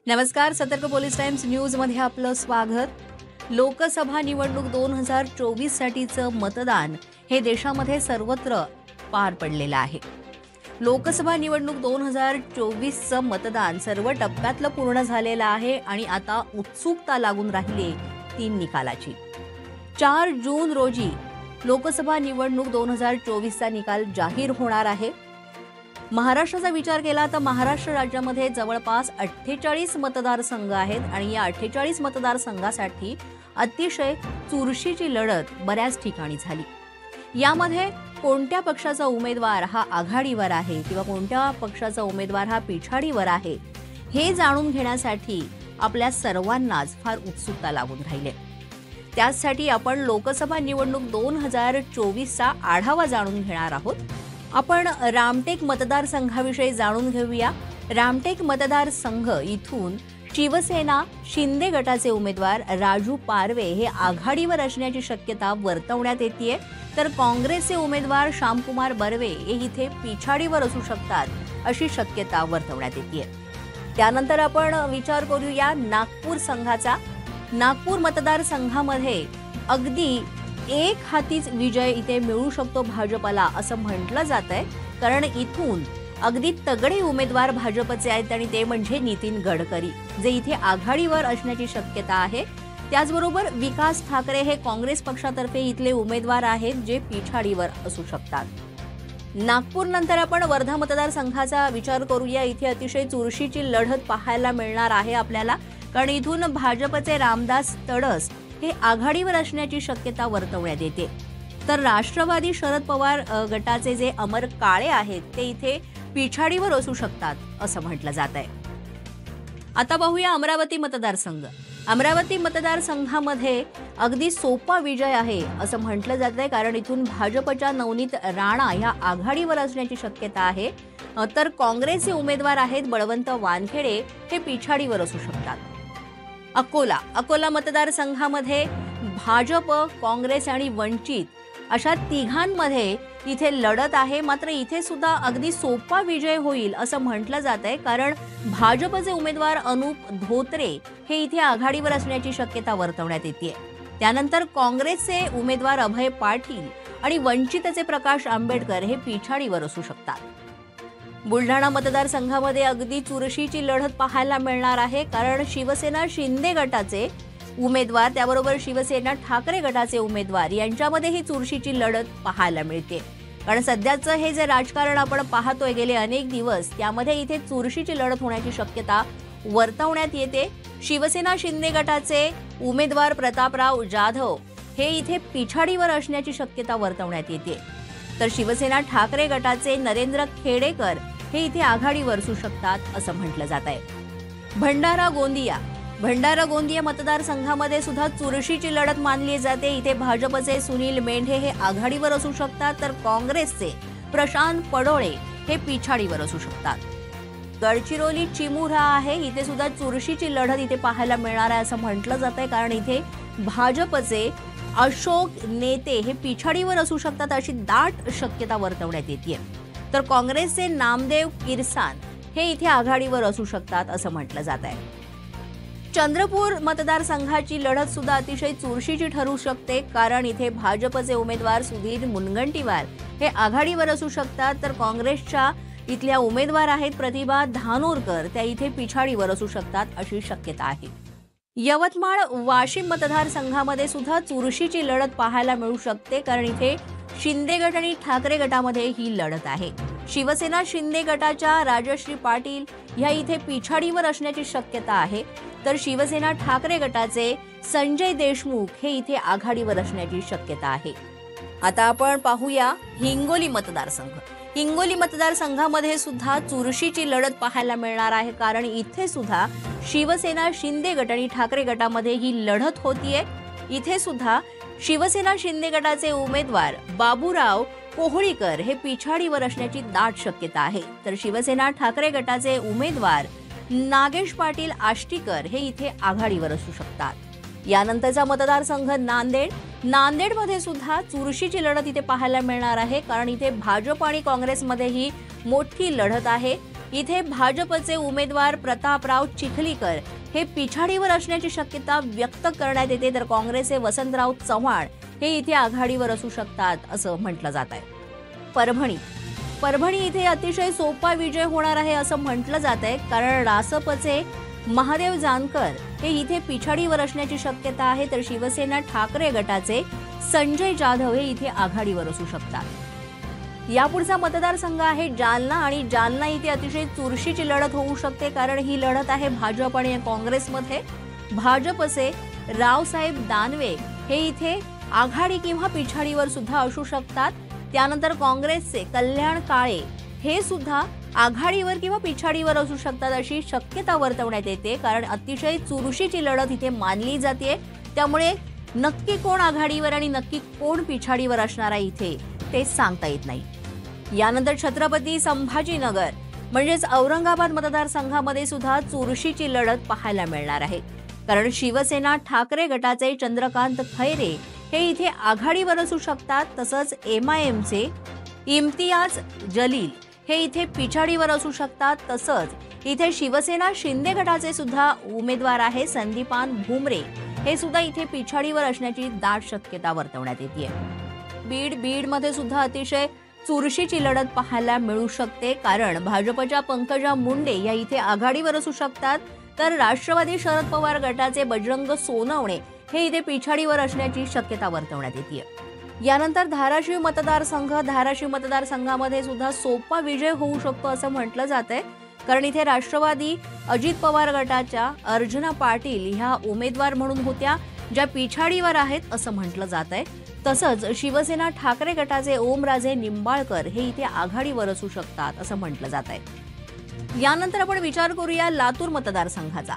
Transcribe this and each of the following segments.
नमस्कार. सतर्क police times news मध्ये आपलं स्वागत. लोकसभा निवडणूक 2024 साठीचं मतदान हे देशामध्ये सर्वत्र पार पडलेलं आहे. लोकसभा निवडणूक 2024चं मतदान सर्व टप्प्यातलं पूर्ण झालेलं आहे आणि आता उत्सुकता लागून राहिली 3 निकालाची. 4 जून रोजी लोकसभा निवडणूक 2024चा निकाल जाहीर होणार आहे. महाराष्ट्राचा विचार केला तर महाराष्ट्र राज्यामध्ये जवळपास 48 मतदारसंघ आहेत आणि या 48 मतदारसंघासाठी अतिशय चुरशीची लढत बऱ्याच ठिकाणी झाली. यामध्ये कोणत्या पक्षाचा उमेदवार हा आघाडीवर आहे किंवा कोणत्या पक्षाचा उमेदवार हा पिछाडीवर आहे हे जाणून घेण्यासाठी आपल्या सर्वांनाच फार उत्सुकता लागून राहिली. त्यासाठी आपण लोकसभा निवडणूक 2024चा आढावा जाणून घेणार आहोत. आपण रामटेक मतदारसंघाविषयी जाणून घेऊया. रामटेक मतदारसंघ इथून शिवसेना शिंदे गटाचे उमेदवार राजू पारवे हे आघाडीवर असण्याची शक्यता वर्तवण्यात येते, तर काँग्रेसचे उमेदवार श्यामकुमार बर्वे हे इथे पिछाडीवर असू शकतात अशी शक्यता वर्तवण्यात येते. त्यानंतर आपण विचार करूया नागपूर संघाचा. नागपूर मतदारसंघामध्ये अगदी एक हातीच विजय इथे मिळू शकतो भाजपला असं म्हटलं जातंय, कारण इथून अगदी तगडे उमेदवार भाजपचे आहेत आणि ते म्हणजे नितीन गडकरी, जे इथे आघाडीवर असण्याची शक्यता आहे. त्याचबरोबर विकास ठाकरे हे काँग्रेस पक्षातर्फे इथले उमेदवार आहेत जे पिछाडीवर असू शकतात. नागपूर नंतर आपण वर्धा मतदारसंघाचा विचार करूया. इथे अतिशय चुरशीची लढत पाहायला मिळणार आहे आपल्याला, कारण इथून भाजपचे रामदास तडस हे आघाडीवर असण्याची शक्यता वर्तवण्यात येते, तर राष्ट्रवादी शरद पवार गटाचे जे अमर काळे आहेत ते इथे पिछाडीवर असू शकतात असं म्हटलं जात आहे. आता पाहूया अमरावती मतदारसंघ. अमरावती मतदारसंघामध्ये अगदी सोपा विजय आहे असं म्हटलं जात आहे, कारण इथून भाजपच्या नवनीत राणा ह्या आघाडीवर असण्याची शक्यता आहे, तर काँग्रेसचे उमेदवार आहेत बळवंत वानखेडे हे पिछाडीवर असू शकतात. अकोला मतदारसंघामध्ये भाजप, काँग्रेस आणि वंचित अशा तिघांमध्ये इथे लढत आहे. मात्र इथे सुद्धा अगदी सोपा विजय होईल असं म्हटलं जात आहे, कारण भाजपचे उमेदवार अनुप धोत्रे हे इथे आघाडीवर असण्याची शक्यता वर्तवण्यात येते. त्यानंतर काँग्रेसचे उमेदवार अभय पाटील आणि वंचितचे प्रकाश आंबेडकर हे पिछाडीवर असू शकतात. बुलढाणा मतदारसंघामध्ये अगदी चुरशीची लढत पाहायला मिळणार आहे, कारण शिवसेना शिंदे गटाचे उमेदवार त्याबरोबर शिवसेना ठाकरे गटाचे उमेदवार यांच्यामध्ये ही चुरशीची लढत पाहायला मिळते. कारण सध्याचं हे जे राजकारण आपण पाहतोय गेले अनेक दिवस, त्यामध्ये इथे चुरशीची लढत होण्याची शक्यता वर्तवण्यात येते. शिवसेना शिंदे गटाचे उमेदवार प्रतापराव जाधव हे इथे पिछाडीवर असण्याची शक्यता वर्तवण्यात येते, तर शिवसेना ठाकरे गटाचे नरेंद्र खेडेकर हे इथे आघाडीवर असू शकतात असं म्हटलं जात आहे. भंडारा गोंदिया मतदारसंघामध्ये सुद्धा चुरशीची लढत मानली जाते. इथे भाजपचे सुनील मेंढे हे आघाडीवर असू शकतात, तर काँग्रेसचे प्रशांत पडोळे हे पिछाडीवर असू शकतात. गडचिरोली चिमुरा आहे, इथे सुद्धा चुरशीची लढत इथे पाहायला मिळणार आहे असं म्हटलं जात आहे, कारण इथे भाजपचे अशोक नेते हे पिछाडीवर असू शकतात अशी दाट शक्यता वर्तवण्यात येते, तर काँग्रेसचे नामदेव किरसान हे इथे आघाडीवर असू शकतात असं म्हटलं जात आहे. चंद्रपूर मतदारसंघाची लढत सुद्धा अतिशय चुरशीची ठरू शकते, कारण इथे भाजपचे उमेदवार सुधीर मुनगंटीवार हे आघाडीवर असू शकतात, तर काँग्रेसच्या इथल्या उमेदवार आहेत प्रतिभा धानोरकर त्या इथे पिछाडीवर असू शकतात अशी शक्यता आहे. यवतमाळ वाशिम मतदारसंघामध्ये सुद्धा चुरशीची लढत पाहायला मिळू शकते, कारण इथे शिंदे गट आणि ठाकरे गटामध्ये ही लढत आहे. शिवसेना शिंदे गटाच्या राजश्री पाटील ह्या इथे पिछाडीवर असण्याची शक्यता आहे, तर शिवसेना ठाकरे गटाचे संजय देशमुख हे इथे आघाडीवर असण्याची शक्यता आहे. आता आपण पाहूया हिंगोली मतदारसंघ. हिंगोली मतदारसंघामध्ये सुद्धा चुरशीची लढत पाहायला मिळणार आहे, कारण इथे सुद्धा शिवसेना शिंदे गट आणि ठाकरे गटामध्ये ही लढत होतीये. इथे सुद्धा शिवसेना शिंदे गटाचे उमेदवार बाबूराव कोहळीकर हे पिछाडीवर असण्याची दाट शक्यता आहे, तर शिवसेना ठाकरे गटाचे उमेदवार नागेश पाटील आष्टीकर हे इथे आघाडीवर असू शकतात. यानंतरचा मतदारसंघ नांदेडमध्ये सुद्धा चुरशीची लढत इथे पाहायला मिळणार आहे, कारण इथे भाजप आणि काँग्रेसमध्ये ही मोठी लढत आहे. इथे भाजपचे उमेदवार प्रतापराव चिखलीकर हे पिछाडीवर असण्याची शक्यता व्यक्त करण्यात येते, तर काँग्रेसचे वसंतराव चव्हाण हे इथे आघाडीवर असू शकतात असं म्हटलं जात आहे. परभणी इथे अतिशय सोपा विजय होणार आहे असं म्हटलं जात आहे, कारण रासपचे महादेव जानकर हे इथे पिछाडीवर असण्याची शक्यता आहे, तर शिवसेना ठाकरे गटाचे संजय जाधव हे इथे आघाडीवर असू शकतात. यापुढचा मतदारसंघ आहे जालना, आणि जालना इथे अतिशय चुरशीची लढत होऊ शकते, कारण ही लढत आहे भाजप आणि काँग्रेसमध्ये. भाजपचे रावसाहेब दानवे हे इथे आघाडी किंवा पिछाडीवर सुद्धा असू शकतात. त्यानंतर काँग्रेसचे कल्याण काळे हे सुद्धा आघाडीवर किंवा पिछाडीवर असू शकतात अशी शक्यता वर्तवण्यात येते, कारण अतिशय चुरशीची लढत इथे मानली जाते. त्यामुळे नक्की कोण आघाडीवर आणि नक्की कोण पिछाडीवर असणार आहे इथे ते सांगता येत नाही. यानंतर छत्रपती संभाजीनगर म्हणजेच औरंगाबाद मतदारसंघामध्ये सुद्धा चुरशीची लढत पाहायला मिळणार आहे, कारण शिवसेना ठाकरे गटाचे चंद्रकांत खैरे हे इथे आघाडीवर असू शकतात. तसंच MIMचे इम्तियाज जलील हे इथे पिछाडीवर असू शकतात. तसंच इथे शिवसेना शिंदे गटाचे सुद्धा उमेदवार आहे संदीपान भुमरे हे सुद्धा इथे पिछाडीवर असण्याची दाट शक्यता वर्तवण्यात येते. बीडमध्ये सुद्धा अतिशय चुरशीची लढत पाहायला मिळू शकते, कारण भाजपच्या पंकजा मुंडे या इथे आघाडीवर असू शकतात, तर राष्ट्रवादी शरद पवार गटाचे बजरंग सोनवणे हे इथे पिछाडीवर असण्याची शक्यता वर्तवण्यात येते. यानंतर धाराशिव मतदारसंघामध्ये सुद्धा सोपा विजय होऊ शकतो असं म्हटलं जातंय, कारण इथे राष्ट्रवादी अजित पवार गटाच्या अर्जुना पाटील ह्या उमेदवार म्हणून होत्या, ज्या पिछाडीवर आहेत असं म्हटलं जात आहे. तसंच शिवसेना ठाकरे गटाचे ओमराजे निंबाळकर हे इथे आघाडीवर असू शकतात असं म्हटलं जात आहे. यानंतर आपण विचार करूया लातूर मतदारसंघाचा.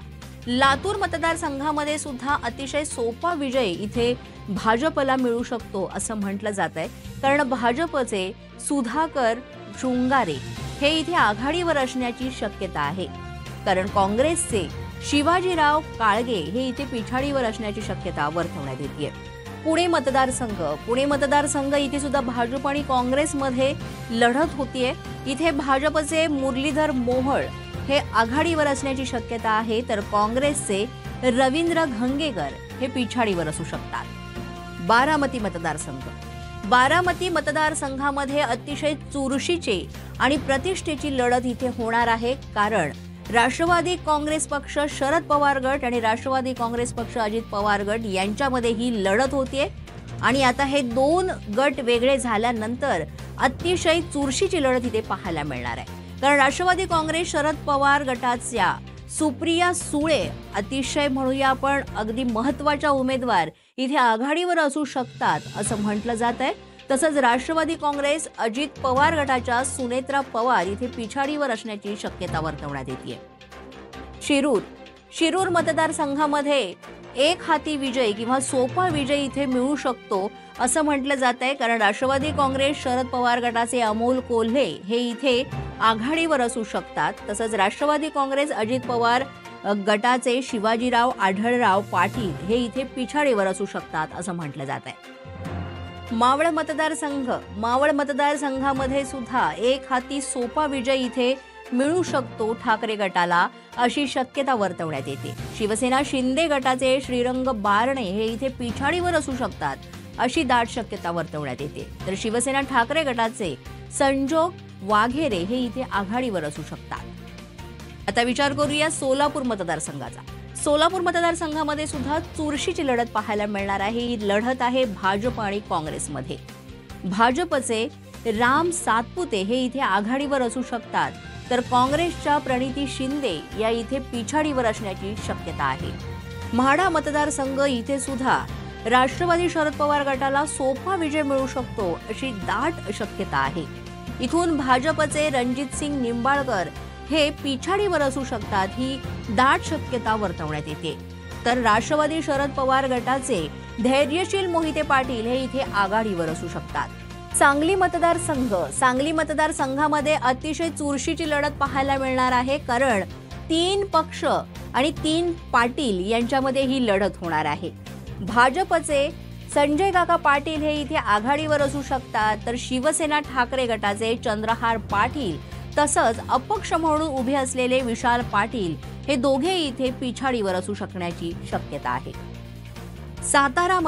लातूर मतदारसंघामध्ये सुद्धा अतिशय सोपा विजय इथे भाजपला मिळू शकतो असं म्हटलं जात आहे, कारण भाजपचे सुधाकर शृंगारे हे इथे आघाडीवर असण्याची शक्यता आहे, कारण काँग्रेसचे शिवाजीराव काळगे हे इथे पिछाडीवर असण्याची शक्यता वर्तवण्यात येते. पुणे मतदारसंघ इथे सुद्धा भाजप आणि काँग्रेसमध्ये लढत होतीये. इथे भाजपचे मुरलीधर मोहोळ हे आघाडीवर असण्याची शक्यता आहे, तर काँग्रेसचे रवींद्र घंगेकर हे पिछाडीवर असू शकतात. बारामती मतदारसंघामध्ये अतिशय चुरशीचे आणि प्रतिष्ठेची लढत इथे होणार आहे, कारण राष्ट्रवादी काँग्रेस पक्ष शरद पवार गट आणि राष्ट्रवादी काँग्रेस पक्ष अजित पवार गट यांच्यामध्ये ही लढत होतीये. आणि आता हे दोन गट वेगळे झाल्यानंतर अतिशय चुरशीची लढत इथे पाहायला मिळणार आहे, कारण राष्ट्रवादी काँग्रेस शरद पवार गटाच्या सुप्रिया सुळे अतिशय म्हणूया आपण अगदी महत्त्वाच्या उमेदवार इथे आघाडीवर असू शकतात असं म्हटलं जात आहे. तसंच राष्ट्रवादी काँग्रेस अजित पवार गटाच्या सुनेत्रा पवार इथे पिछाडीवर असण्याची शक्यता वर्तवण्यात येते. शिरूर मतदारसंघामध्ये एक हाती विजय किंवा सोपा विजय इथे मिळू शकतो असं म्हटलं जात आहे, कारण राष्ट्रवादी काँग्रेस शरद पवार गटाचे अमोल कोल्हे हे इथे आघाडीवर असू शकतात. तसंच राष्ट्रवादी काँग्रेस अजित पवार गटाचे शिवाजीराव आढळराव पाटील हे इथे पिछाडीवर असू शकतात असं म्हटलं जात आहे. मावळ मतदारसंघामध्ये सुद्धा एक हाती सोपा विजय इथे मिळू शकतो ठाकरे गटाला अशी शक्यता वर्तवण्यात येते. शिवसेना शिंदे गटाचे श्रीरंग बारणे हे इथे पिछाडीवर असू शकतात अशी दाट शक्यता वर्तवण्यात येते, तर शिवसेना ठाकरे गटाचे संजोग वाघेरे हे इथे आघाडीवर असू शकतात. आता विचार करूया सोलापूर मतदारसंघामध्ये सुद्धा चुरशीची लढत पाहायला मिळणार आहे. ही लढत आहे भाजप आणि काँग्रेसमध्ये. भाजपचे राम सातपुते हे इथे आघाडीवर असू शकतात, तर काँग्रेसच्या प्रणिती शिंदे या इथे पिछाडीवर असण्याची शक्यता आहे. म्हाडा मतदारसंघ इथे सुद्धा राष्ट्रवादी शरद पवार गटाला सोपा विजय मिळू शकतो अशी दाट शक्यता आहे. इथून भाजपचे रणजितसिंग निंबाळकर हे पिछाडीवर असू शकतात ही दाट शक्यता वर्तवण्यात येते, तर राष्ट्रवादी शरद पवार गटाचे धैर्यशील मोहिते पाटील हे इथे आघाडीवर असू शकतात. सांगली मतदारसंघामध्ये अतिशय चुरशीची लढत पाहायला मिळणार आहे, कारण 3 पक्ष आणि 3 पाटील यांच्यामध्ये ही लढत होणार आहे. भाजपचे संजय काका पाटील हे इथे आघाडीवर असू शकतात, तर शिवसेना ठाकरे गटाचे चंद्रहार पाटील तसंच अपक्ष म्हणून उभे असलेले विशाल पाटील हे दोघे इथे पिछाडीवर असू शकण्याची शक्यता आहे. सातारा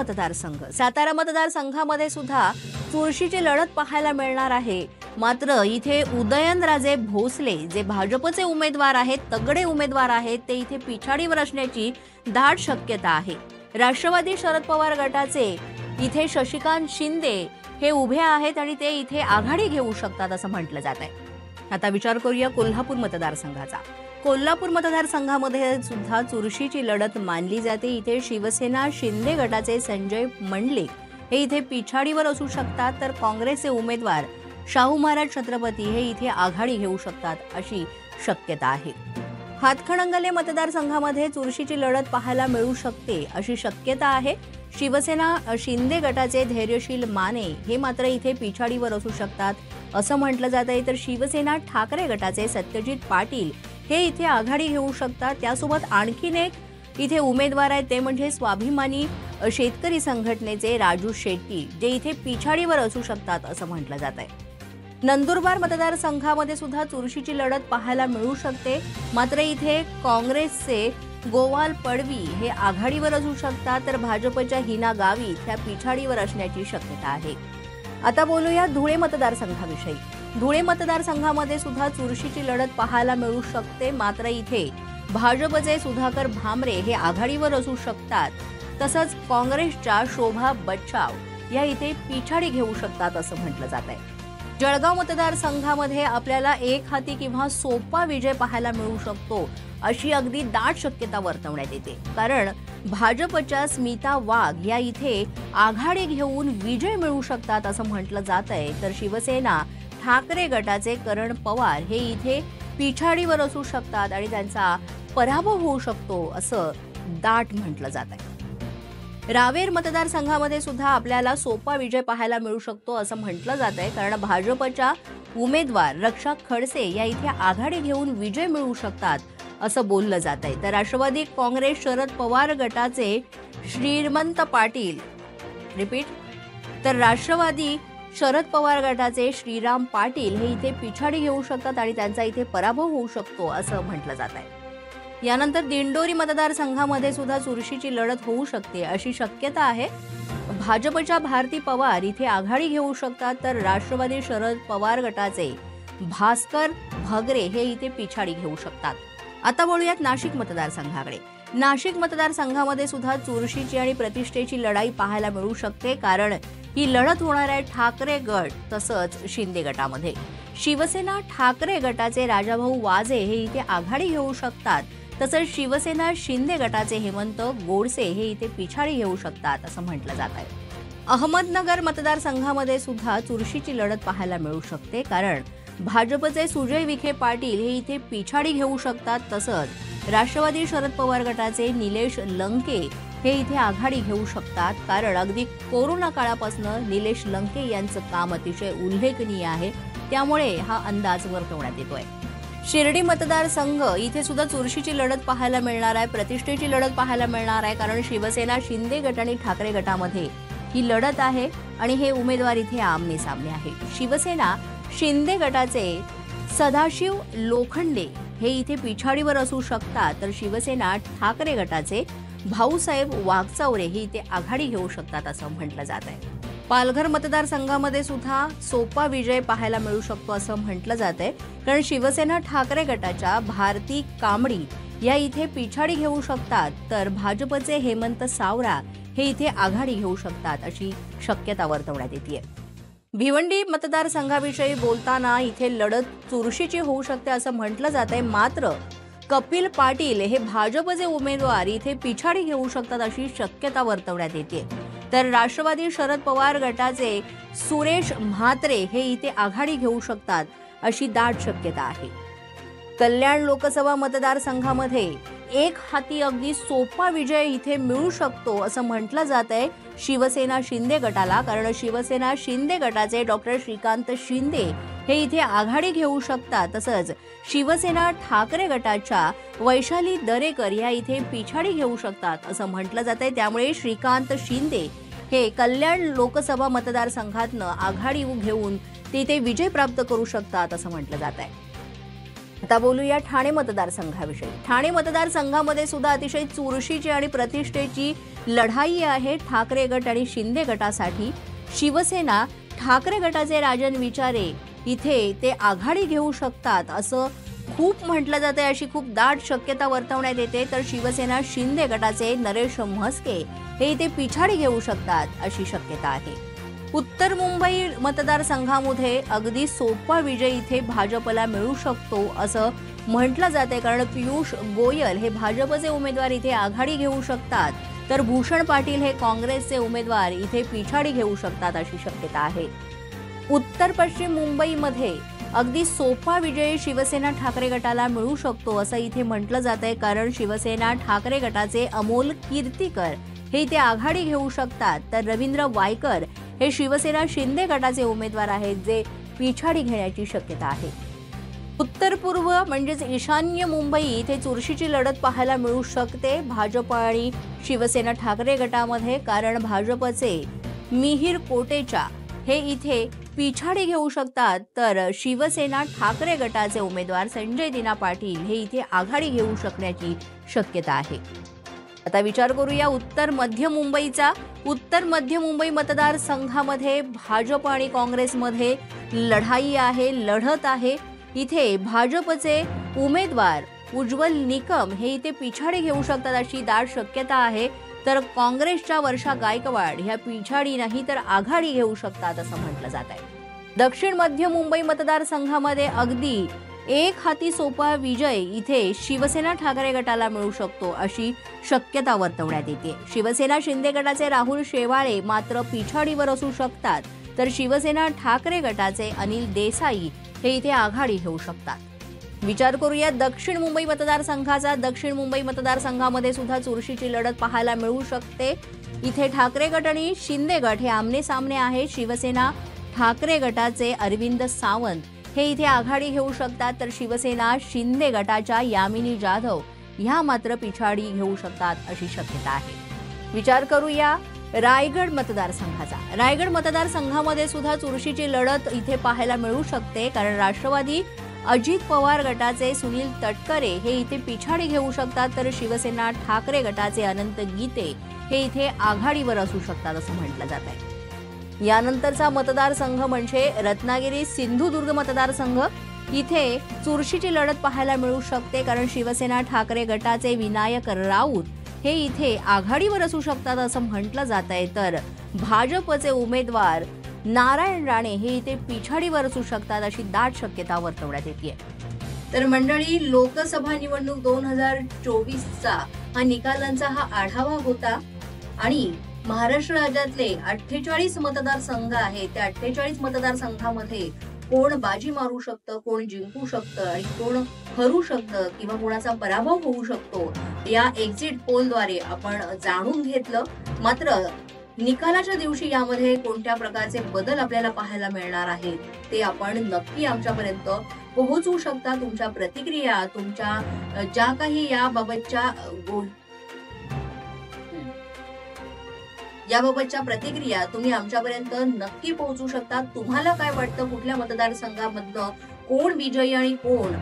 मतदारसंघामध्ये सुद्धा चुरशीची लढत पाहायला मिळणार आहे. मात्र इथे उदयनराजे भोसले जे भाजपचे उमेदवार आहेत, तगडे उमेदवार आहेत, ते इथे पिछाडीवर असण्याची दाट शक्यता आहे. राष्ट्रवादी शरद पवार गटाचे इथे शशिकांत शिंदे हे उभे आहेत आणि ते इथे आघाडी घेऊ शकतात असं म्हटलं जात आहे. आता विचार करूया कोल्हापूर मतदारसंघाचा. कोल्हापूर मतदारसंघामध्ये सुद्धा चुरशीची लढत मानली जाते. इथे शिवसेना शिंदे गटाचे संजय मंडलिक हे इथे पिछाडीवर असू शकतात, तर काँग्रेसचे उमेदवार शाहू महाराज छत्रपती हे इथे आघाडी घेऊ शकतात अशी शक्यता आहे. हातखणंगले मतदारसंघामध्ये चुरशीची लढत पाहायला मिळू शकते अशी शक्यता आहे. शिवसेना शिंदे गटाचे धैर्यशील माने हे मात्र इथे पिछाडीवर असू शकतात असं म्हटलं जात आहे. तर शिवसेना ठाकरे गटाचे सत्यजित पाटील हे इथे आघाडी घेऊ शकतात. त्यासोबत आणखीन एक इथे उमेदवार आहेत, ते म्हणजे स्वाभिमानी शेतकरी संघटनेचे राजू शेट्टी, जे इथे पिछाडीवर असू शकतात असं म्हटलं जात आहे. नंदुरबार मतदारसंघामध्ये सुद्धा चुरशीची लढत पाहायला मिळू शकते. मात्र इथे काँग्रेसचे गोवाल पडवी हे आघाडीवर असू शकतात, तर भाजपच्या हिना गावी त्या पिछाडीवर असण्याची शक्यता आहे. आता बोलूया धुळे मतदारसंघाविषयी. धुळे मतदारसंघामध्ये सुद्धा चुरशीची लढत पाहायला मिळू शकते. मात्र इथे भाजपचे सुधाकर भामरे हे आघाडीवर असू शकतात. तसंच काँग्रेसच्या शोभा बच्छाव या इथे पिछाडी घेऊ शकतात असं म्हटलं जात आहे. जळगाव मतदारसंघामध्ये आपल्याला एक हाती किंवा सोपा विजय पाहायला मिळू शकतो अशी अगदी दाट शक्यता वर्तवण्यात येते. कारण भाजपच्या स्मिता वाघ या इथे आघाडी घेऊन विजय मिळवू शकतात असं म्हटलं जात आहे. तर शिवसेना ठाकरे गटाचे करण पवार हे इथे पिछाडीवर असू शकतात आणि त्यांचा पराभव होऊ शकतो असं दाट म्हटलं जात आहे. रावेर मतदारसंघामध्ये सुद्धा आपल्याला सोपा विजय पाहायला मिळू शकतो असं म्हटलं जात आहे. कारण भाजपच्या उमेदवार रक्षा खडसे या इथे आघाडी घेऊन विजय मिळवू शकतात असं बोललं जात आहे. तर राष्ट्रवादी काँग्रेस शरद पवार गटाचे श्रीमंत पाटील तर राष्ट्रवादी शरद पवार गटाचे श्रीराम पाटील हे इथे पिछाडी घेऊ शकतात आणि त्यांचा इथे पराभव होऊ शकतो असं म्हटलं जात आहे. यानंतर दिंडोरी मतदारसंघामध्ये सुद्धा चुरशीची लढत होऊ शकते अशी शक्यता आहे. भाजपच्या भारती पवार इथे आघाडी घेऊ शकतात, तर राष्ट्रवादी शरद पवार गटाचे भास्कर भगरे हे इथे पिछाडी घेऊ शकतात. आता बोलूयात नाशिक मतदारसंघाकडे. नाशिक मतदारसंघामध्ये सुद्धा चुरशीची आणि प्रतिष्ठेची लढाई पाहायला मिळू शकते. कारण ही लढत होणार आहे ठाकरे गट तसंच शिंदे गटामध्ये. शिवसेना ठाकरे गटाचे राजाभाऊ वाजे हे इथे आघाडी घेऊ शकतात, तसंच शिवसेना शिंदे गटाचे हेमंत गोडसे हे इथे पिछाडी घेऊ शकतात असं म्हटलं जात आहे. अहमदनगर मतदारसंघामध्ये सुद्धा चुरशीची लढत पाहायला मिळू शकते. कारण भाजपचे सुजय विखे पाटील हे इथे पिछाडी घेऊ शकतात, तसंच राष्ट्रवादी शरद पवार गटाचे निलेश लंके हे इथे आघाडी घेऊ शकतात. कारण अगदी कोरोना काळापासून निलेश लंके यांचं काम अतिशय उल्लेखनीय आहे, त्यामुळे हा अंदाज वर्तवण्यात येतोय. शिर्डी मतदारसंघ इथे सुद्धा चुरशीची लढत पाहायला मिळणार आहे, प्रतिष्ठेची लढत पाहायला मिळणार आहे. कारण शिवसेना शिंदे गट आणि ठाकरे गटामध्ये ही लढत आहे आणि हे उमेदवार इथे आमने सामने आहे. शिवसेना शिंदे गटाचे सदाशिव लोखंडे हे इथे पिछाडीवर असू शकतात, तर शिवसेना ठाकरे गटाचे भाऊसाहेब वाघचौरे हे इथे आघाडी घेऊ शकतात असं म्हटलं जात आहे. पालघर मतदारसंघामध्ये सुद्धा सोपा विजय पाहायला मिळू शकतो असं म्हटलं जात आहे. कारण शिवसेना ठाकरे गटाच्या भारती कांबडी या इथे पिछाडी घेऊ शकतात, तर भाजपचे हेमंत सावरा हे इथे आघाडी घेऊ शकतात अशी शक्यता वर्तवण्यात येते. भिवंडी मतदारसंघाविषयी बोलताना इथे लढत चुरशीची होऊ शकते असं म्हटलं जात आहे. मात्र कपिल पाटील हे भाजपचे उमेदवार इथे पिछाडी घेऊ शकतात अशी शक्यता वर्तवण्यात येते. तर राष्ट्रवादी शरद पवार गटाचे सुरेश म्हात्रे हे इथे आघाडी घेऊ शकतात अशी दाट शक्यता आहे. कल्याण लोकसभा मतदारसंघामध्ये एक हाती अगदी सोपा विजय इथे मिळू शकतो असं म्हटलं जात आहे शिवसेना शिंदे गटाला. कारण शिवसेना शिंदे गटाचे डॉक्टर श्रीकांत शिंदे हे इथे आघाडी घेऊ शकतात, तसंच शिवसेना ठाकरे गटाच्या वैशाली दरेकर या इथे पिछाडी घेऊ शकतात असं म्हटलं जात आहे. त्यामुळे श्रीकांत शिंदे हे कल्याण लोकसभा मतदारसंघातनं आघाडी घेऊन ते इथे विजय प्राप्त करू शकतात असं म्हटलं जात आहे. आता बोलूया ठाणे मतदारसंघाविषयी. ठाणे मतदारसंघामध्ये सुद्धा अतिशय चुरशीची आणि प्रतिष्ठेची लढाई आहे ठाकरे गट आणि शिंदे गटासाठी. शिवसेना ठाकरे गटाचे राजन विचारे इथे ते आघाडी घेऊ शकतात असं खूप म्हटलं जाते, अशी खूप दाट शक्यता वर्तवण्यात येते. तर शिवसेना शिंदे गटाचे नरेश म्हस्के हे इथे पिछाडी घेऊ शकतात अशी शक्यता आहे. उत्तर मुंबई मतदारसंघामध्ये अगदी सोपा विजय इथे भाजपला मिळू शकतो असं म्हटलं जाते, कारण पियुष गोयल हे भाजपचे उमेदवार इथे आघाडी घेऊ शकतात, तर भूषण पाटील हे काँग्रेसचे उमेदवार इथे पिछाडी घेऊ शकतात अशी शक्यता आहे. उत्तर पश्चिम मुंबईमध्ये अगदी सोपा विजय शिवसेना ठाकरे गटाला मिळू शकतो असं इथे म्हटलं जात आहे, कारण शिवसेना ठाकरे गटाचे अमोल कीर्तीकर हे इथे आघाडी घेऊ शकतात, तर रवींद्र वायकर हे शिवसेना शिंदे गटाचे उमेदवार आहेत जे पिछाडी घेण्याची शक्यता आहे. उत्तर पूर्व म्हणजेच ईशान्य मुंबई इथे चुरशीची लढत पाहायला मिळू शकते भाजप आणि शिवसेना ठाकरे गटामध्ये, कारण भाजपचे मिहिर कोटेचा हे इथे पिछाडी घेऊ शकतात, तर शिवसेना ठाकरे गटाचे उमेदवार संजय दिना पाटील हे इथे आघाडी घेऊ शकण्याची शक्यता आहे. आता विचार करूया उत्तर मध्य मुंबईचा. उत्तर मध्य मुंबई मतदारसंघामध्ये भाजप आणि काँग्रेसमध्ये लढाई आहे, लढत आहे. इथे भाजपचे उमेदवार उज्ज्वल निकम हे इथे पिछाडी घेऊ शकतात अशी दाट शक्यता आहे, तर काँग्रेसच्या वर्षा गायकवाड ह्या पिछाडी नाही तर आघाडी घेऊ शकतात असं म्हटलं जात आहे. दक्षिण मध्य मुंबई मतदारसंघामध्ये अगदी एक हाती सोपा विजय इथे शिवसेना ठाकरे गटाला मिळू शकतो अशी शक्यता वर्तवण्यात येते. शिवसेना शिंदे गटाचे राहुल शेवाळे मात्र पिछाडीवर असू शकतात, तर शिवसेना ठाकरे गटाचे अनिल देसाई हे इथे आघाडी घेऊ शकतात. विचार करूया दक्षिण मुंबई मतदारसंघाचा. दक्षिण मुंबई मतदारसंघामध्ये सुद्धा चुरशीची लढत पाहायला मिळू शकते. इथे ठाकरे गट आणि शिंदे गट हे आमने सामने आहे. शिवसेना ठाकरे गटाचे अरविंद सावंत हे इथे आघाडी घेऊ शकतात, तर शिवसेना शिंदे गटाच्या यामिनी जाधव ह्या मात्र पिछाडी घेऊ शकतात अशी शक्यता आहे. विचार करूया रायगड मतदारसंघाचा. रायगड मतदारसंघामध्ये सुद्धा चुरशीची लढत इथे पाहायला मिळू शकते, कारण राष्ट्रवादी अजित पवार गटाचे सुनील तटकरे हे इथे पिछाडी घेऊ शकतात, तर शिवसेना ठाकरे गटाचे अनंत गीते हे इथे आघाडीवर असू शकतात असं म्हटलं जात आहे. यानंतरचा मतदारसंघ म्हणजे रत्नागिरी सिंधुदुर्ग मतदारसंघ. इथे चुरशीची लढत पाहायला मिळू शकते, कारण शिवसेना ठाकरे गटाचे विनायक राऊत हे इथे आघाडीवर असू शकतात असं म्हटलं जात आहे, तर भाजपचे उमेदवार नारायण राणे हे इथे पिछाडीवर असू शकतात अशी दाट शक्यता वर्तवण्यात येते. तर मंडळी, लोकसभा निवडणूक 2024चा हा निकालांचा हा आढावा होता आणि महाराष्ट्र राज्यातले 48 मतदारसंघ आहेत. त्या 48 मतदारसंघामध्ये कोण बाजी मारू शकतं, कोण जिंकू शकतं आणि कोण हरू शकतं किंवा कोणाचा पराभव होऊ शकतो या एक्झिट पोलद्वारे आपण जाणून घेतलं. मात्र निकालाच्या दिवशी यामध्ये कोणत्या प्रकारचे बदल आपल्याला पाहायला मिळणार आहेत ते आपण नक्की आमच्यापर्यंत पोहोचवू शकता. तुमच्या प्रतिक्रिया, तुमच्या ज्या काही याबाबतच्या प्रतिक्रिया तुम्ही आमच्यापर्यंत नक्की पोहोचू शकता. तुम्हाला काय वाटतं, कुठल्या मतदारसंघामधनं कोण विजयी आणि कोण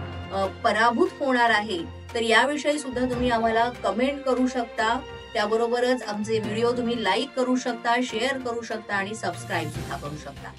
पराभूत होणार आहे, तर याविषयी सुद्धा तुम्ही आम्हाला कमेंट करू शकता. त्याबरोबरच आमचे व्हिडिओ तुम्ही लाईक करू शकता, शेअर करू शकता आणि सबस्क्राईब सुद्धा करू शकता.